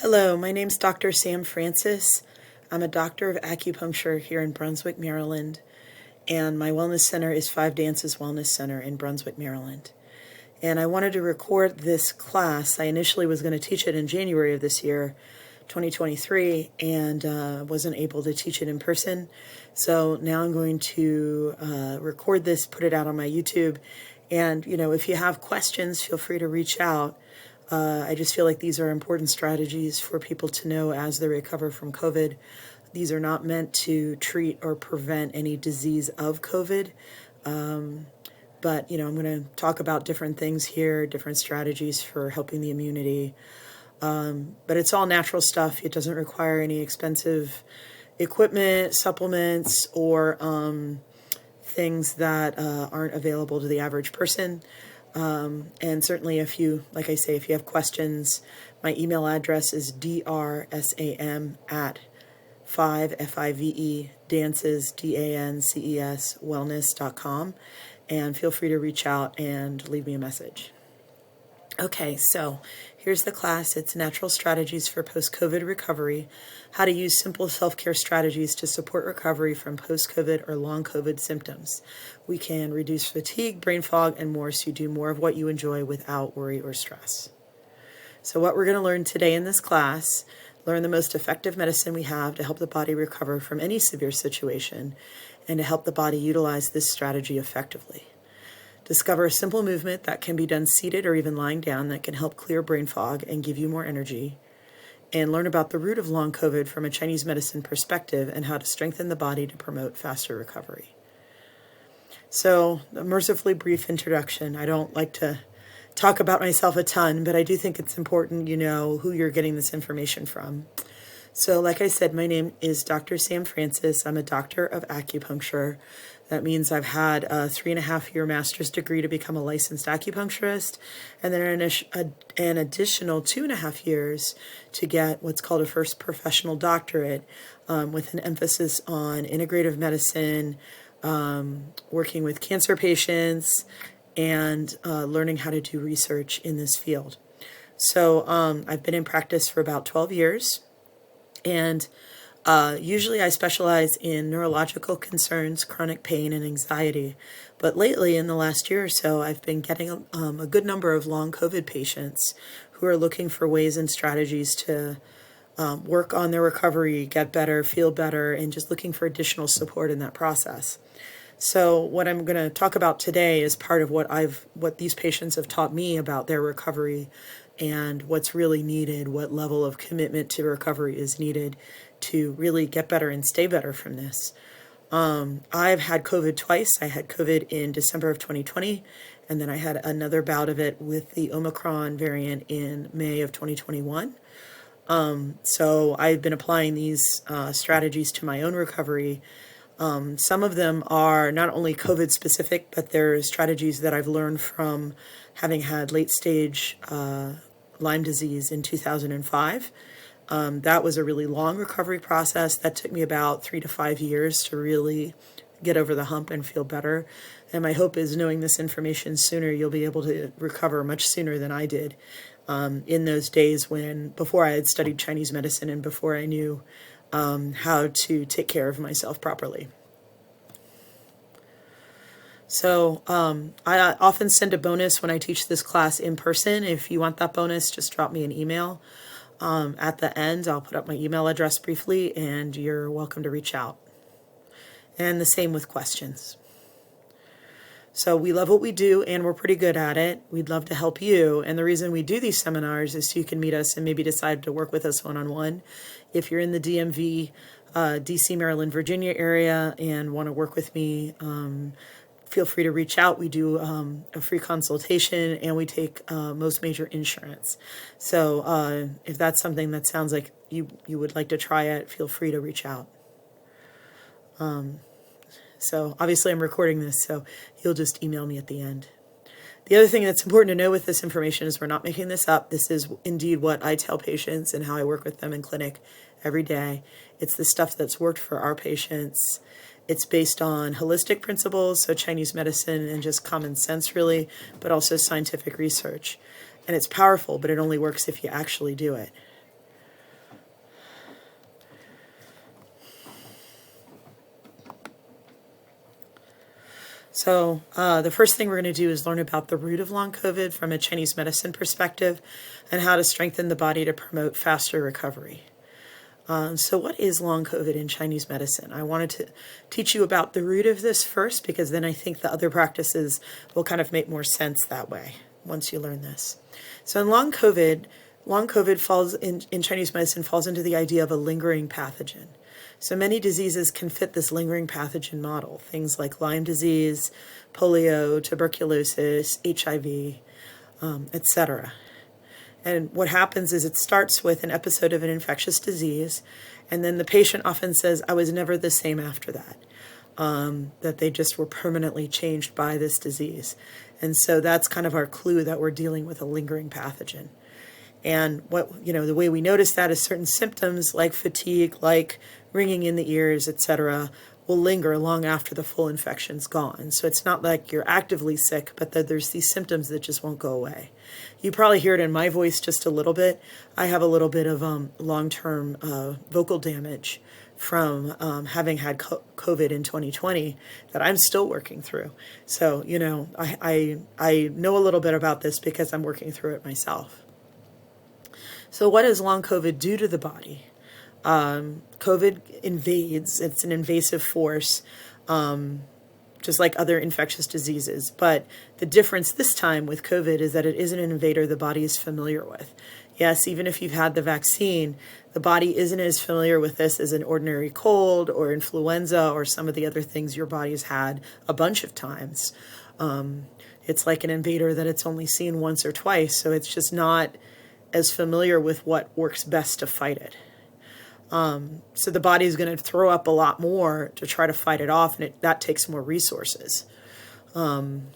Hello, my name's Dr. Sam Francis. I'm a doctor of acupuncture here in Brunswick, Maryland, and my wellness center is Five Dances Wellness Center in Brunswick, Maryland. And I wanted to record this class. I initially was going to teach it in January of this year, 2023, and wasn't able to teach it in person. So now I'm going to record this, put it out on my YouTube. And, if you have questions, feel free to reach out. I just feel like these are important strategies for people to know as they recover from COVID. These are not meant to treat or prevent any disease of COVID. But, I'm going to talk about different things here, different strategies for helping the immunity. But it's all natural stuff. It doesn't require any expensive equipment, supplements, or things that aren't available to the average person. And certainly if you have questions, my email address is drsam@5 dances, DANCES, wellness.com. And feel free to reach out and leave me a message. Okay, so here's the class. It's Natural Strategies for Post-COVID Recovery, how to use simple self-care strategies to support recovery from post-COVID or long COVID symptoms. We can reduce fatigue, brain fog, and more so you do more of what you enjoy without worry or stress. So what we're going to learn today in this class, learn the most effective medicine we have to help the body recover from any severe situation and to help the body utilize this strategy effectively. Discover a simple movement that can be done seated or even lying down that can help clear brain fog and give you more energy. And learn about the root of long COVID from a Chinese medicine perspective and how to strengthen the body to promote faster recovery. So, a mercifully brief introduction. I don't like to talk about myself a ton, but I do think it's important you know who you're getting this information from. So, like I said, my name is Dr. Sam Francis. I'm a doctor of acupuncture. That means I've had a 3.5-year master's degree to become a licensed acupuncturist, and then an additional 2.5 years to get what's called a first professional doctorate, with an emphasis on integrative medicine, working with cancer patients, and learning how to do research in this field. So I've been in practice for about 12 years, and usually I specialize in neurological concerns, chronic pain, and anxiety. But lately, in the last year or so, I've been getting a good number of long COVID patients who are looking for ways and strategies to work on their recovery, get better, feel better, and just looking for additional support in that process. So what I'm going to talk about today is part of what these patients have taught me about their recovery and what's really needed, what level of commitment to recovery is needed to really get better and stay better from this. I've had COVID twice. I had COVID in December of 2020, and then I had another bout of it with the Omicron variant in May of 2021. So I've been applying these strategies to my own recovery. Some of them are not only COVID specific, but they're strategies that I've learned from having had late stage Lyme disease in 2005. That was a really long recovery process. That took me about 3 to 5 years to really get over the hump and feel better. And my hope is, knowing this information sooner, you'll be able to recover much sooner than I did in those days before I had studied Chinese medicine and before I knew how to take care of myself properly. So I often send a bonus when I teach this class in person. If you want that bonus, just drop me an email. At the end, I'll put up my email address briefly, and you're welcome to reach out. And the same with questions. So we love what we do, and we're pretty good at it. We'd love to help you. And the reason we do these seminars is so you can meet us and maybe decide to work with us one-on-one. If you're in the DMV, DC, Maryland, Virginia area and want to work with me, feel free to reach out. We do a free consultation, and we take most major insurance. So if that's something that sounds like you would like to try it, feel free to reach out. So obviously I'm recording this, so you'll just email me at the end. The other thing that's important to know with this information is we're not making this up. This is indeed what I tell patients and how I work with them in clinic every day. It's the stuff that's worked for our patients. It's based on holistic principles, so Chinese medicine and just common sense really, but also scientific research. And it's powerful, but it only works if you actually do it. So the first thing we're going to do is learn about the root of long COVID from a Chinese medicine perspective and how to strengthen the body to promote faster recovery. So what is long COVID in Chinese medicine? I wanted to teach you about the root of this first, because then I think the other practices will kind of make more sense that way once you learn this. So in long COVID falls in Chinese medicine falls into the idea of a lingering pathogen. So many diseases can fit this lingering pathogen model, things like Lyme disease, polio, tuberculosis, HIV, etc. And what happens is it starts with an episode of an infectious disease, and then the patient often says, I was never the same after that, that they just were permanently changed by this disease. And so that's kind of our clue that we're dealing with a lingering pathogen. And the way we notice that is certain symptoms like fatigue, like ringing in the ears, etc., will linger long after the full infection's gone. So it's not like you're actively sick, but that there's these symptoms that just won't go away. You probably hear it in my voice just a little bit. I have a little bit of long-term vocal damage from having had COVID in 2020 that I'm still working through. So, I know a little bit about this because I'm working through it myself. So what does long COVID do to the body? COVID invades. It's an invasive force, just like other infectious diseases. But the difference this time with COVID is that it isn't an invader the body is familiar with. Yes, even if you've had the vaccine, the body isn't as familiar with this as an ordinary cold or influenza or some of the other things your body's had a bunch of times. It's like an invader that it's only seen once or twice, so it's just not as familiar with what works best to fight it. So the body is going to throw up a lot more to try to fight it off, and that takes more resources. And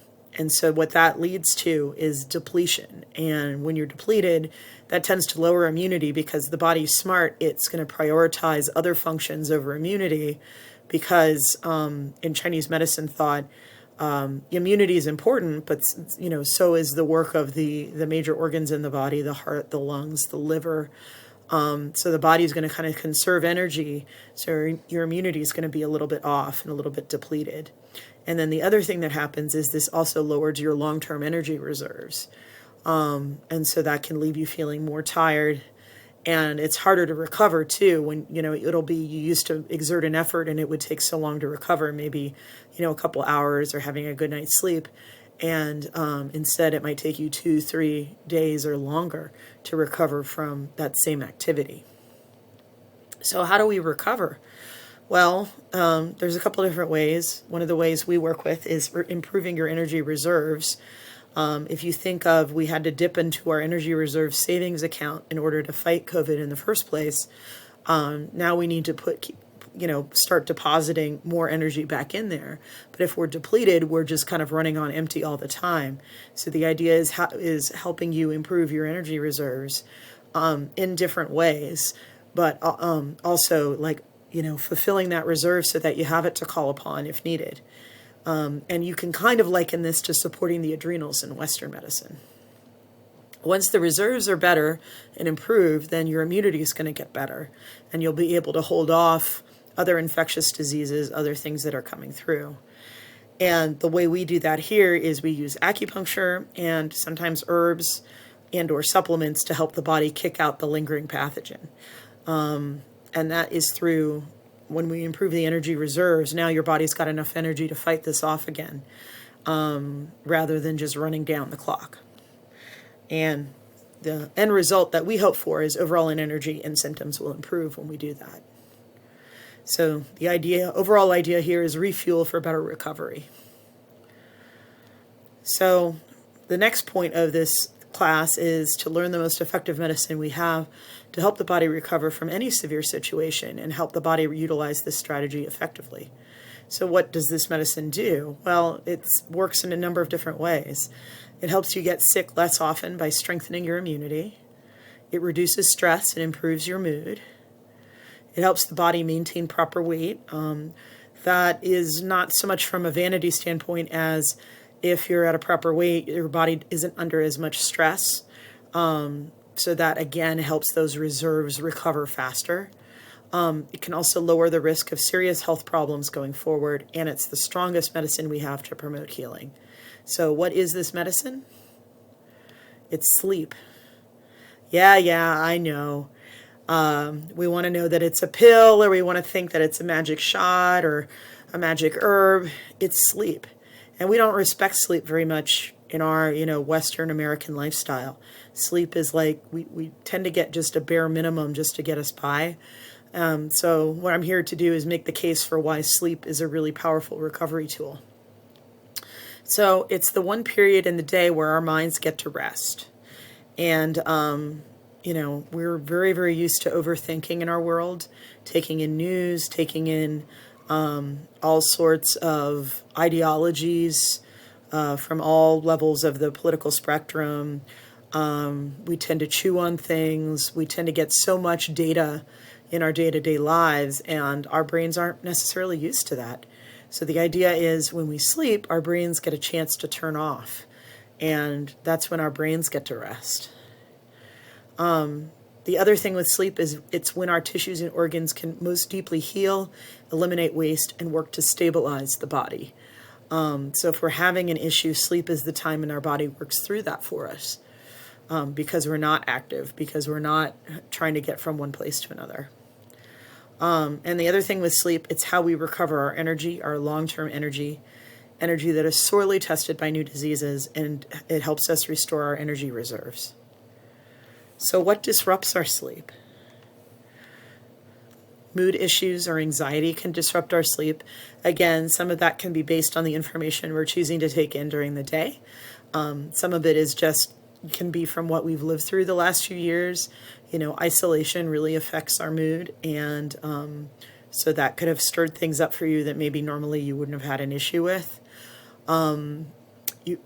so what that leads to is depletion. And when you're depleted, that tends to lower immunity because the body's smart. It's going to prioritize other functions over immunity because in Chinese medicine thought, immunity is important, but so is the work of the major organs in the body, the heart, the lungs, the liver. So the body is going to kind of conserve energy. So your immunity is going to be a little bit off and a little bit depleted. And then the other thing that happens is this also lowers your long-term energy reserves. And so that can leave you feeling more tired. And it's harder to recover too when, it'll be you used to exert an effort and it would take so long to recover, maybe, a couple hours or having a good night's sleep. And instead it might take you 2-3 days or longer to recover from that same activity. So how do we recover? Well, there's a couple different ways. One of the ways we work with is improving your energy reserves. If you think of, we had to dip into our energy reserve savings account in order to fight COVID in the first place. Now we need to start depositing more energy back in there. But if we're depleted, we're just kind of running on empty all the time. So the idea is helping you improve your energy reserves in different ways, but also fulfilling that reserve so that you have it to call upon if needed. And you can kind of liken this to supporting the adrenals in Western medicine. Once the reserves are better and improved, then your immunity is going to get better, and you'll be able to hold off other infectious diseases, other things that are coming through. And the way we do that here is we use acupuncture and sometimes herbs and or supplements to help the body kick out the lingering pathogen. And that is through, when we improve the energy reserves, now your body's got enough energy to fight this off again, rather than just running down the clock. And the end result that we hope for is overall energy and symptoms will improve when we do that. So the overall idea here is refuel for better recovery. So the next point of this class is to learn the most effective medicine we have to help the body recover from any severe situation and help the body utilize this strategy effectively. So what does this medicine do? Well, it works in a number of different ways. It helps you get sick less often by strengthening your immunity. It reduces stress and improves your mood. It helps the body maintain proper weight. That is not so much from a vanity standpoint as if you're at a proper weight, your body isn't under as much stress. So that, again, helps those reserves recover faster. It can also lower the risk of serious health problems going forward, and it's the strongest medicine we have to promote healing. So what is this medicine? It's sleep. Yeah, I know. We want to know that it's a pill, or we want to think that it's a magic shot or a magic herb. It's sleep. And we don't respect sleep very much in our, Western American lifestyle. Sleep is like, we tend to get just a bare minimum just to get us by. So what I'm here to do is make the case for why sleep is a really powerful recovery tool. So it's the one period in the day where our minds get to rest. And, we're very, very used to overthinking in our world, taking in news, taking in all sorts of ideologies from all levels of the political spectrum. We tend to chew on things. We tend to get so much data in our day-to-day lives, and our brains aren't necessarily used to that. So the idea is when we sleep, our brains get a chance to turn off, and that's when our brains get to rest. The other thing with sleep is it's when our tissues and organs can most deeply heal, eliminate waste, and work to stabilize the body. So if we're having an issue, sleep is the time when our body works through that for us, because we're not active, because we're not trying to get from one place to another. And the other thing with sleep, it's how we recover our energy, our long-term energy that is sorely tested by new diseases, and it helps us restore our energy reserves. So what disrupts our sleep? Mood issues or anxiety can disrupt our sleep. Again, some of that can be based on the information we're choosing to take in during the day. Some of it is just can be from what we've lived through the last few years. Isolation really affects our mood, and so that could have stirred things up for you that maybe normally you wouldn't have had an issue with.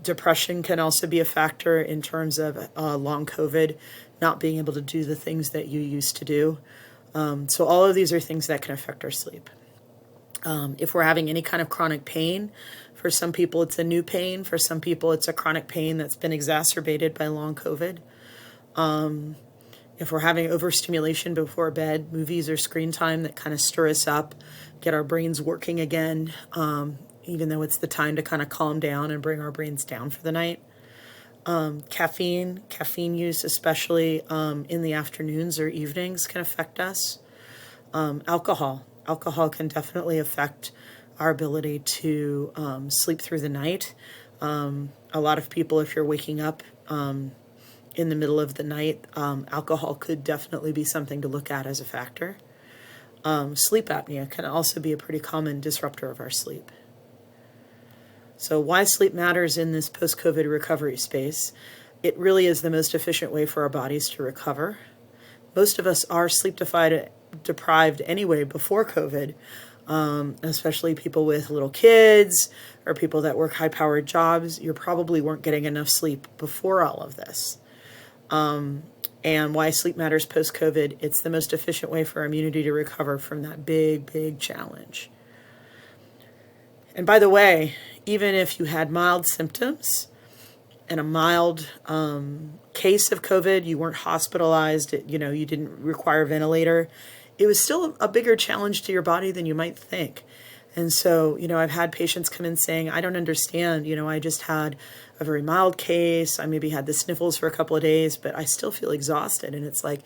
Depression can also be a factor in terms of long COVID, not being able to do the things that you used to do. So all of these are things that can affect our sleep. If we're having any kind of chronic pain, for some people it's a new pain. For some people it's a chronic pain that's been exacerbated by long COVID. If we're having overstimulation before bed, movies or screen time that kind of stir us up, get our brains working again, even though it's the time to kind of calm down and bring our brains down for the night. Caffeine use, especially in the afternoons or evenings, can affect us. Alcohol can definitely affect our ability to sleep through the night. A lot of people, if you're waking up in the middle of the night, alcohol could definitely be something to look at as a factor. Sleep apnea can also be a pretty common disruptor of our sleep. So why sleep matters in this post-COVID recovery space. It really is the most efficient way for our bodies to recover. Most of us are sleep deprived anyway before COVID, especially people with little kids or people that work high-powered jobs. You probably weren't getting enough sleep before all of this. And why sleep matters post-COVID, it's the most efficient way for our immunity to recover from that big, big challenge. And by the way, even if you had mild symptoms and a mild case of COVID, you weren't hospitalized, you didn't require a ventilator, it was still a bigger challenge to your body than you might think. And so, I've had patients come in saying, I don't understand, I just had a very mild case, I maybe had the sniffles for a couple of days, but I still feel exhausted. And it's like,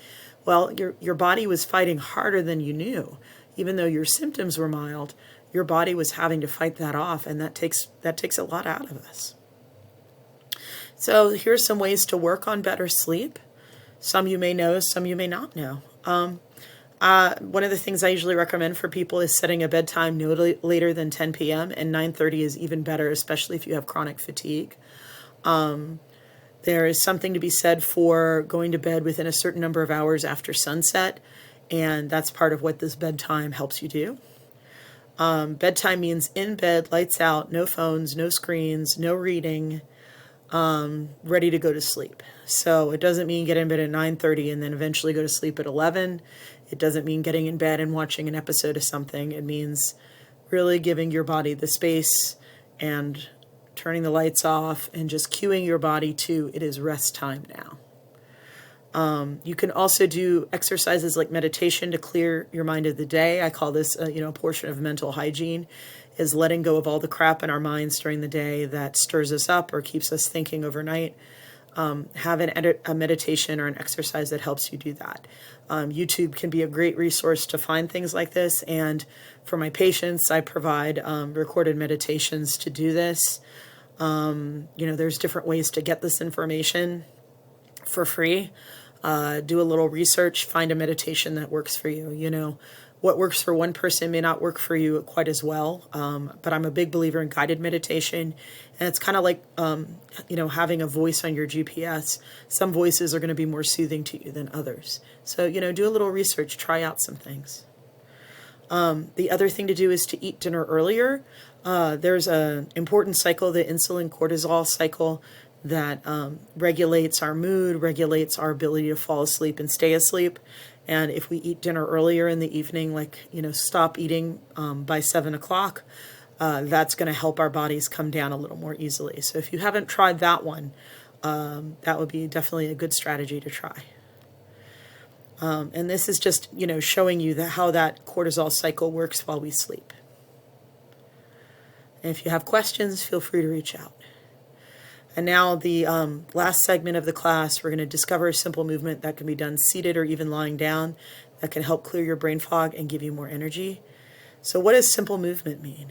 well, your body was fighting harder than you knew. Even though your symptoms were mild, your body was having to fight that off, and that takes a lot out of us. So here's some ways to work on better sleep. Some you may know, some you may not know. One of the things I usually recommend for people is setting a bedtime no later than 10 p.m. and 9:30 is even better, especially if you have chronic fatigue. There is something to be said for going to bed within a certain number of hours after sunset, and that's part of what this bedtime helps you do. Bedtime means in bed, lights out, no phones, no screens, no reading, ready to go to sleep. So it doesn't mean get in bed at 9:30 and then eventually go to sleep at 11. It doesn't mean getting in bed and watching an episode of something. It means really giving your body the space and turning the lights off and just cueing your body to it is rest time now. You can also do exercises like meditation to clear your mind of the day. I call this, a portion of mental hygiene, is letting go of all the crap in our minds during the day that stirs us up or keeps us thinking overnight. Have a meditation or an exercise that helps you do that. YouTube can be a great resource to find things like this. And for my patients, I provide recorded meditations to do this. There's different ways to get this information for free. Do a little research, find a meditation that works for you. What works for one person may not work for you quite as well. But I'm a big believer in guided meditation. And it's kind of like, having a voice on your GPS. Some voices are going to be more soothing to you than others. So, do a little research, try out some things. The other thing to do is to eat dinner earlier. There's an important cycle, the insulin cortisol cycle, that regulates our mood, regulates our ability to fall asleep and stay asleep. And if we eat dinner earlier in the evening, stop eating by 7 o'clock, that's going to help our bodies come down a little more easily. So if you haven't tried that one, that would be definitely a good strategy to try. And this is just, showing you how that cortisol cycle works while we sleep. And if you have questions, feel free to reach out. And now the last segment of the class, we're going to discover a simple movement that can be done seated or even lying down that can help clear your brain fog and give you more energy. So what does simple movement mean?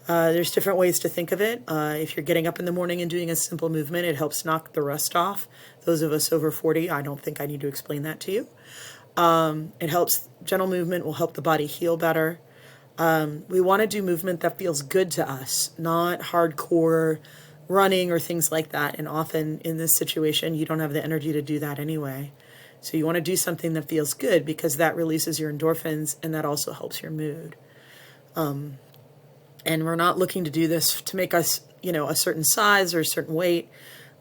There's different ways to think of it. If you're getting up in the morning and doing a simple movement, it helps knock the rust off. Those of us over 40, I don't think I need to explain that to you. It helps, gentle movement will help the body heal better. We want to do movement that feels good to us, not hardcore running or things like that. And often in this situation, you don't have the energy to do that anyway. So you want to do something that feels good because that releases your endorphins and that also helps your mood. And we're not looking to do this to make us, a certain size or a certain weight.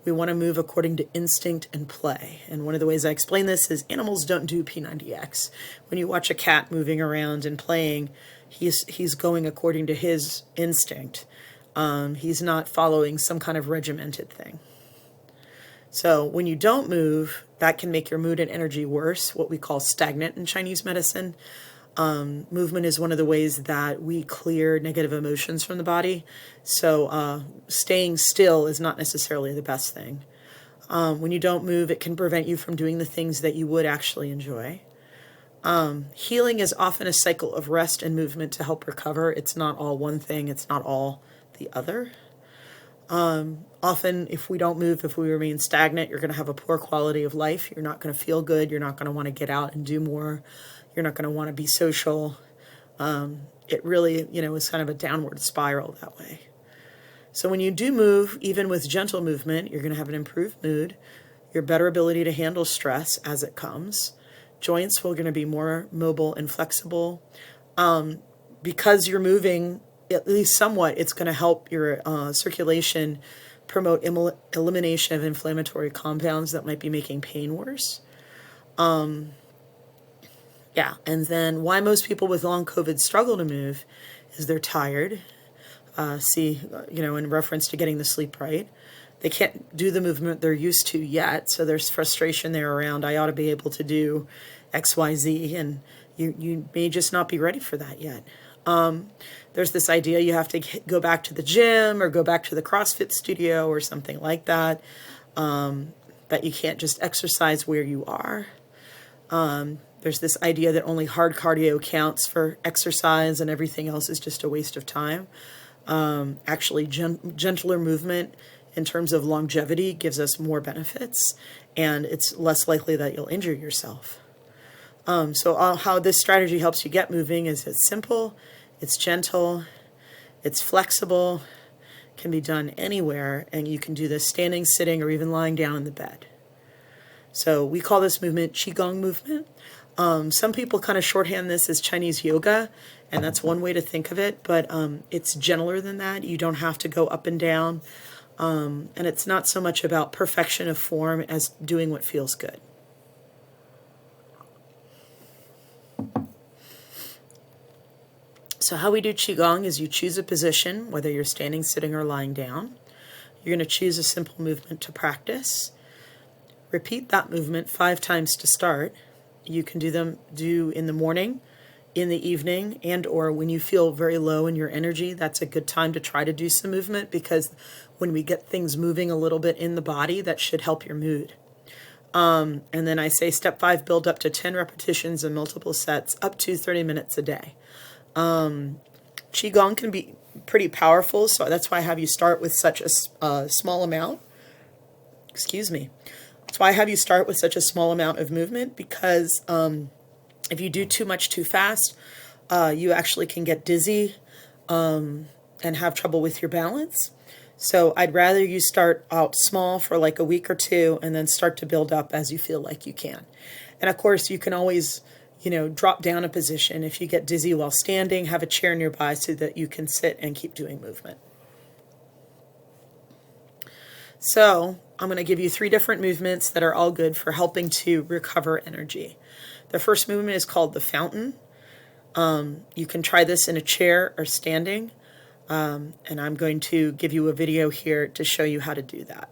We want to move according to instinct and play. And one of the ways I explain this is animals don't do P90X. When you watch a cat moving around and playing, he's going according to his instinct. He's not following some kind of regimented thing. So when you don't move, that can make your mood and energy worse, what we call stagnant in Chinese medicine. Movement is one of the ways that we clear negative emotions from the body. So staying still is not necessarily the best thing. When you don't move, it can prevent you from doing the things that you would actually enjoy. Healing is often a cycle of rest and movement to help recover. It's not all one thing. It's not all the other. Often, if we don't move, if we remain stagnant, you're going to have a poor quality of life. You're not going to feel good. You're not going to want to get out and do more. You're not going to want to be social. It really, is kind of a downward spiral that way. So when you do move, even with gentle movement, you're going to have an improved mood, your better ability to handle stress as it comes. Joints will going to be more mobile and flexible. Because you're moving, at least somewhat, it's going to help your circulation, promote elimination of inflammatory compounds that might be making pain worse. And then why most people with long COVID struggle to move is they're tired. In reference to getting the sleep right. They can't do the movement they're used to yet, so there's frustration there around, I ought to be able to do X, Y, Z, and you may just not be ready for that yet. There's this idea you have to go back to the gym or go back to the CrossFit studio or something like that, that you can't just exercise where you are. There's this idea that only hard cardio counts for exercise and everything else is just a waste of time. Actually, gentler movement in terms of longevity gives us more benefits, and it's less likely that you'll injure yourself. So how this strategy helps you get moving is it's simple, it's gentle, it's flexible, can be done anywhere, and you can do this standing, sitting, or even lying down in the bed. So we call this movement Qigong movement. Some people kind of shorthand this as Chinese yoga, and that's one way to think of it, but it's gentler than that. You don't have to go up and down, and it's not so much about perfection of form as doing what feels good. So how we do Qigong is you choose a position, whether you're standing, sitting, or lying down. You're going to choose a simple movement to practice. Repeat that movement 5 times to start. You can do in the morning, in the evening, and or when you feel very low in your energy. That's a good time to try to do some movement, because when we get things moving a little bit in the body, that should help your mood. And then I say step 5, build up to 10 repetitions in multiple sets, up to 30 minutes a day. Qigong can be pretty powerful, so that's why I have you start with such a small amount. Excuse me. That's why I have you start with such a small amount of movement, because if you do too much too fast, you actually can get dizzy and have trouble with your balance. So I'd rather you start out small for like a week or 2 and then start to build up as you feel like you can. And of course, you can always, drop down a position. If you get dizzy while standing, have a chair nearby so that you can sit and keep doing movement. So I'm going to give you 3 different movements that are all good for helping to recover energy. The first movement is called the fountain. You can try this in a chair or standing. And I'm going to give you a video here to show you how to do that.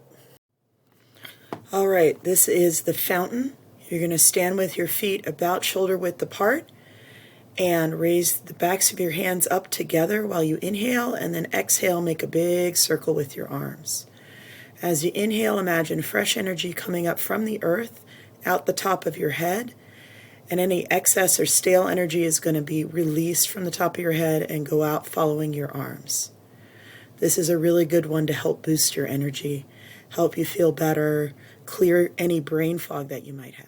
All right, this is the fountain. You're going to stand with your feet about shoulder width apart and raise the backs of your hands up together while you inhale, and then exhale, make a big circle with your arms. As you inhale, imagine fresh energy coming up from the earth out the top of your head, and any excess or stale energy is going to be released from the top of your head and go out following your arms. This is a really good one to help boost your energy, help you feel better, clear any brain fog that you might have.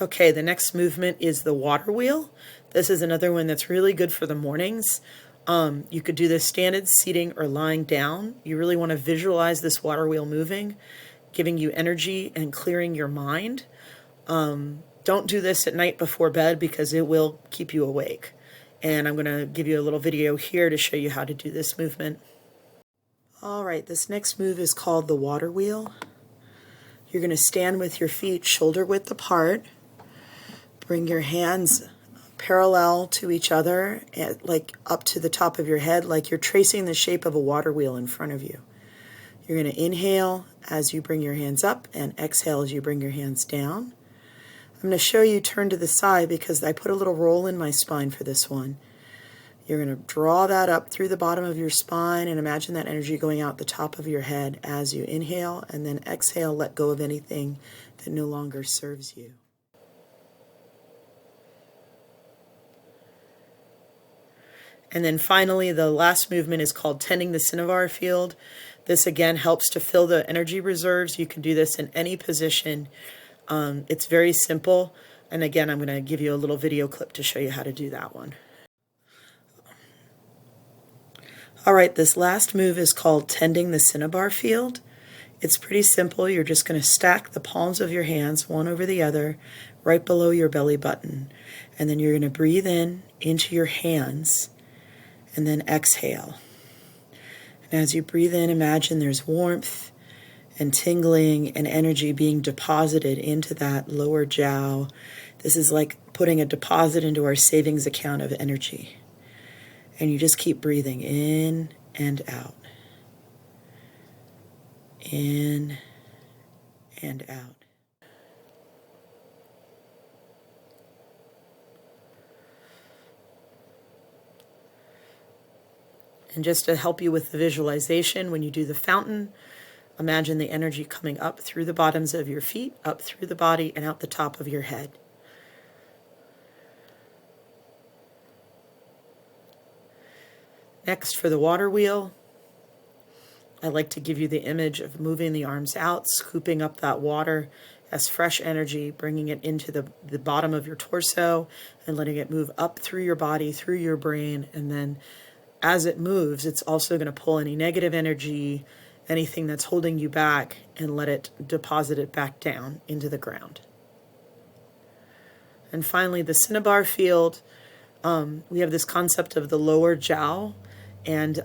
Okay, the next movement is the water wheel. This is another one that's really good for the mornings. You could do this standing, seating, or lying down. You really want to visualize this water wheel moving, giving you energy and clearing your mind. Don't do this at night before bed because it will keep you awake. And I'm going to give you a little video here to show you how to do this movement. All right, this next move is called the water wheel. You're going to stand with your feet shoulder width apart. Bring your hands parallel to each other, like up to the top of your head, like you're tracing the shape of a water wheel in front of you. You're going to inhale as you bring your hands up and exhale as you bring your hands down. I'm going to show you turn to the side because I put a little roll in my spine for this one. You're going to draw that up through the bottom of your spine and imagine that energy going out the top of your head as you inhale, and then exhale, let go of anything that no longer serves you. And then finally, the last movement is called tending the cinnabar field. This again helps to fill the energy reserves. You can do this in any position. It's very simple. And again, I'm going to give you a little video clip to show you how to do that one. All right, this last move is called tending the cinnabar field. It's pretty simple. You're just going to stack the palms of your hands one over the other right below your belly button. And then you're going to breathe in into your hands and then exhale. And as you breathe in, imagine there's warmth and tingling and energy being deposited into that lower jiao. This is like putting a deposit into our savings account of energy. And you just keep breathing in and out. In and out. And just to help you with the visualization, when you do the fountain, imagine the energy coming up through the bottoms of your feet, up through the body, and out the top of your head. Next, for the water wheel, I like to give you the image of moving the arms out, scooping up that water as fresh energy, bringing it into the bottom of your torso and letting it move up through your body, through your brain, and then as it moves, it's also going to pull any negative energy, anything that's holding you back, and let it deposit it back down into the ground. And finally, the cinnabar field, we have this concept of the lower jiao, and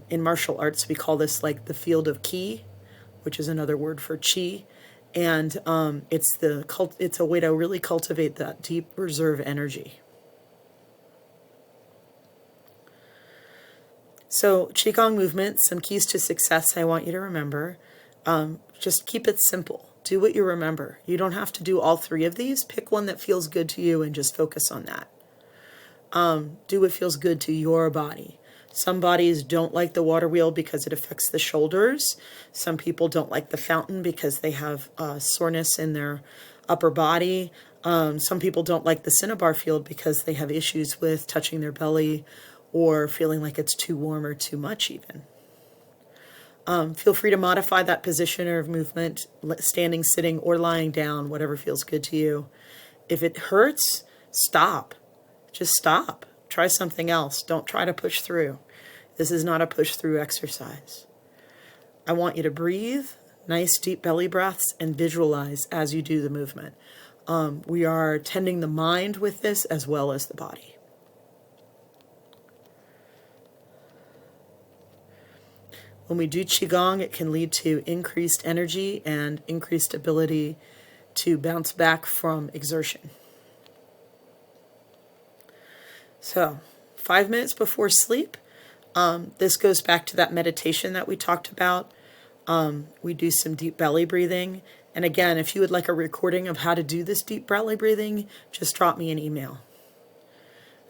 in martial arts, we call this like the field of qi, which is another word for qi. And it's a way to really cultivate that deep reserve energy. So Qigong movement, some keys to success I want you to remember. Just keep it simple. Do what you remember. You don't have to do all three of these. Pick one that feels good to you and just focus on that. Do what feels good to your body. Some bodies don't like the water wheel because it affects the shoulders. Some people don't like the fountain because they have soreness in their upper body. Some people don't like the Cinnabar field because they have issues with touching their belly or feeling like it's too warm or too much even. Feel free to modify that position or movement, standing, sitting, or lying down, whatever feels good to you. If it hurts, stop. Just stop. Try something else. Don't try to push through. This is not a push-through exercise. I want you to breathe, nice deep belly breaths, and visualize as you do the movement. We are tending the mind with this as well as the body. When we do Qigong, it can lead to increased energy and increased ability to bounce back from exertion. So, 5 minutes before sleep, this goes back to that meditation that we talked about. We do some deep belly breathing. And again, if you would like a recording of how to do this deep belly breathing, just drop me an email.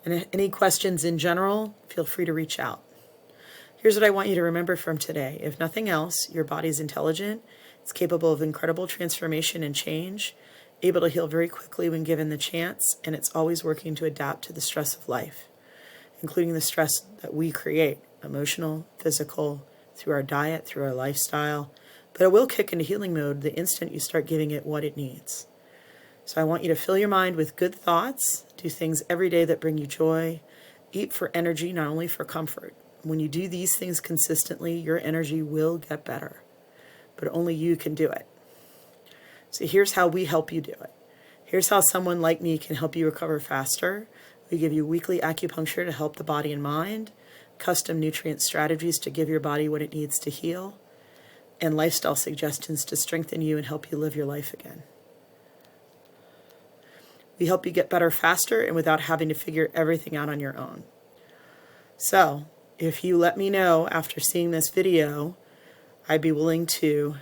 And any questions in general, feel free to reach out. Here's what I want you to remember from today. If nothing else, your body's intelligent. It's capable of incredible transformation and change, able to heal very quickly when given the chance, and it's always working to adapt to the stress of life, including the stress that we create, emotional, physical, through our diet, through our lifestyle. But it will kick into healing mode the instant you start giving it what it needs. So I want you to fill your mind with good thoughts, do things every day that bring you joy, eat for energy, not only for comfort. When you do these things consistently, your energy will get better, but only you can do it. So here's how we help you do it. Here's how someone like me can help you recover faster. We give you weekly acupuncture to help the body and mind, custom nutrient strategies to give your body what it needs to heal, and lifestyle suggestions to strengthen you and help you live your life again. We help you get better faster and without having to figure everything out on your own. So, if you let me know after seeing this video, I'd be willing to,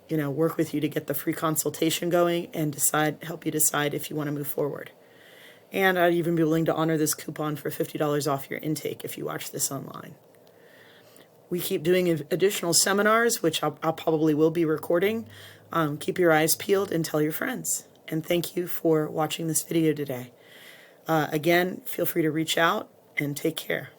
work with you to get the free consultation going and help you decide if you want to move forward. And I'd even be willing to honor this coupon for $50 off your intake if you watch this online. We keep doing additional seminars, which I'll probably will be recording. Keep your eyes peeled and tell your friends. And thank you for watching this video today. Again, feel free to reach out and take care.